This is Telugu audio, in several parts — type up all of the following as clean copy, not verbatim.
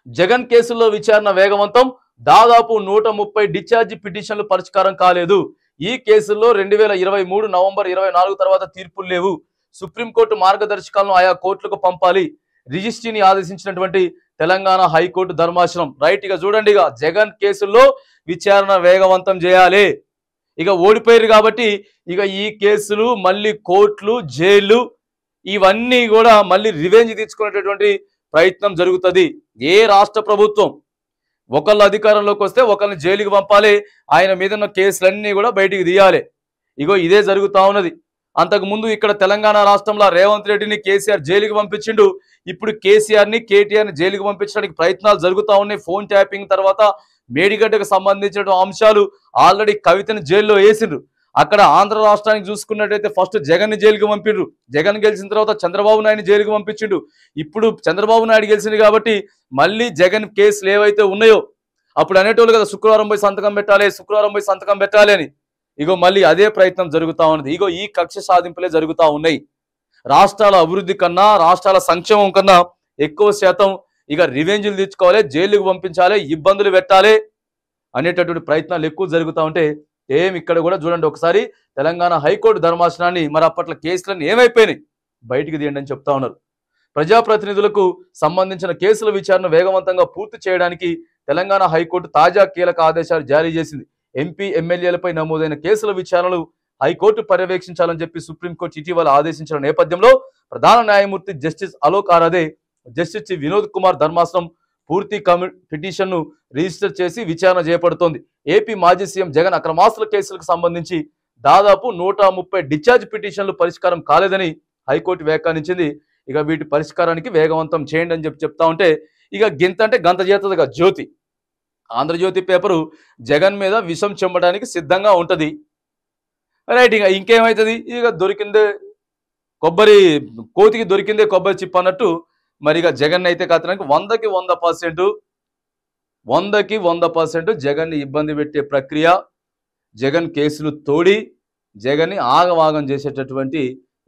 జగన్ కేసుల్లో విచారణ వేగవంతం, దాదాపు 130 డిశ్చార్జ్ పిటిషన్లు పరిష్కారం కాలేదు. ఈ కేసుల్లో 2023 నవంబర్ 24 తర్వాత తీర్పులు లేవు. సుప్రీంకోర్టు మార్గదర్శకాలను ఆయా కోర్టులకు పంపాలి. రిజిస్ట్రీని ఆదేశించినటువంటి తెలంగాణ హైకోర్టు ధర్మాసనం. రైట్, ఇక చూడండి, ఇక జగన్ కేసుల్లో విచారణ వేగవంతం చేయాలి. ఇక ఓడిపోయారు కాబట్టి ఇక ఈ కేసులు మళ్ళీ కోర్టులు, జైళ్లు ఇవన్నీ కూడా మళ్ళీ రివెంజ్ తీసుకునేటటువంటి ప్రయత్నం జరుగుతుంది. ఏ రాష్ట్ర ప్రభుత్వం ఒకళ్ళు అధికారంలోకి వస్తే ఒకళ్ళని జైలుకి పంపాలి, ఆయన మీద ఉన్న కేసులన్నీ కూడా బయటికి తీయాలి. ఇగో ఇదే జరుగుతూ ఉన్నది. అంతకుముందు ఇక్కడ తెలంగాణ రాష్ట్రంలో రేవంత్ రెడ్డిని కేసీఆర్ జైలుకి పంపించిండు. ఇప్పుడు కేసీఆర్ని, కేటీఆర్ని జైలుకి పంపించడానికి ప్రయత్నాలు జరుగుతూ ఉన్నాయి. ఫోన్ ట్యాపింగ్ తర్వాత మేడిగడ్డకు సంబంధించిన అంశాలు ఆల్రెడీ కవితని జైల్లో వేసిండ్రు. అక్కడ ఆంధ్ర రాష్ట్రానికి చూసుకున్నట్టయితే ఫస్ట్ జగన్ని జైలుకి పంపిండ్రు. జగన్ గెలిచిన తర్వాత చంద్రబాబు నాయుడిని జైలుకి పంపించిండు. ఇప్పుడు చంద్రబాబు నాయుడు గెలిచింది కాబట్టి మళ్ళీ జగన్ కేసులు ఏవైతే ఉన్నాయో అప్పుడు అనేటోళ్ళు కదా శుక్రవారం పోయి సంతకం పెట్టాలి, శుక్రవారం పోయి సంతకం పెట్టాలి అని. ఇగో మళ్ళీ అదే ప్రయత్నం జరుగుతూ ఉన్నది. ఇగో ఈ కక్ష సాధింపులే జరుగుతూ ఉన్నాయి. రాష్ట్రాల అభివృద్ధి కన్నా, రాష్ట్రాల సంక్షేమం కన్నా ఎక్కువ శాతం ఇక రివెంజ్లు తెచ్చుకోవాలి, జైలుకు పంపించాలి, ఇబ్బందులు పెట్టాలి అనేటటువంటి ప్రయత్నాలు ఎక్కువ జరుగుతూ ఉంటే ఇక్కడ కూడా చూడండి ఒకసారి తెలంగాణ హైకోర్టు ధర్మాసనాన్ని మరి అప్పట్లో కేసులన్నీ ఏమైపోయినాయి బయటికి తీయండి అని చెప్తా ఉన్నారు. ప్రజాప్రతినిధులకు సంబంధించిన కేసుల విచారణ వేగవంతంగా పూర్తి చేయడానికి తెలంగాణ హైకోర్టు తాజా కీలక ఆదేశాలు జారీ చేసింది. ఎంపీ, ఎమ్మెల్యేలపై నమోదైన కేసుల విచారణలు హైకోర్టు పర్యవేక్షించాలని చెప్పి సుప్రీంకోర్టు ఇటీవల ఆదేశించిన నేపథ్యంలో ప్రధాన న్యాయమూర్తి జస్టిస్ అలోక్ ఆరాధే, జస్టిస్ వినోద్ కుమార్ ధర్మాసనం పూర్తి పిటిషన్ను రిజిస్టర్ చేసి విచారణ చేపడుతోంది. ఏపీ మాజీ సీఎం జగన్ అక్రమాస్తుల కేసులకు సంబంధించి దాదాపు 130 డిశ్చార్జ్ పిటిషన్లు పరిష్కారం కాలేదని హైకోర్టు వ్యాఖ్యానించింది. ఇక వీటి పరిష్కారానికి వేగవంతం చేయండి అని చెప్తా ఉంటే ఇక గింత అంటే గంత చేతదిగా జ్యోతి. ఆంధ్రజ్యోతి పేపరు జగన్ మీద విషం చెమ్మడానికి సిద్ధంగా ఉంటుంది. రైట్, ఇక ఇంకేమవుతుంది, ఇక దొరికిందే కొబ్బరి కోతికి దొరికిందే కొబ్బరి చిప్ అన్నట్టు మరి ఇక జగన్ అయితే కాతడానికి 100కి 100% జగన్ని ఇబ్బంది పెట్టే ప్రక్రియ, జగన్ కేసులు తోడి జగన్ని ఆగవాగం చేసేటటువంటి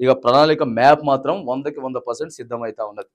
ఇక ప్రణాళిక మ్యాప్ మాత్రం 100కి 100% సిద్ధమవుతా ఉన్నది.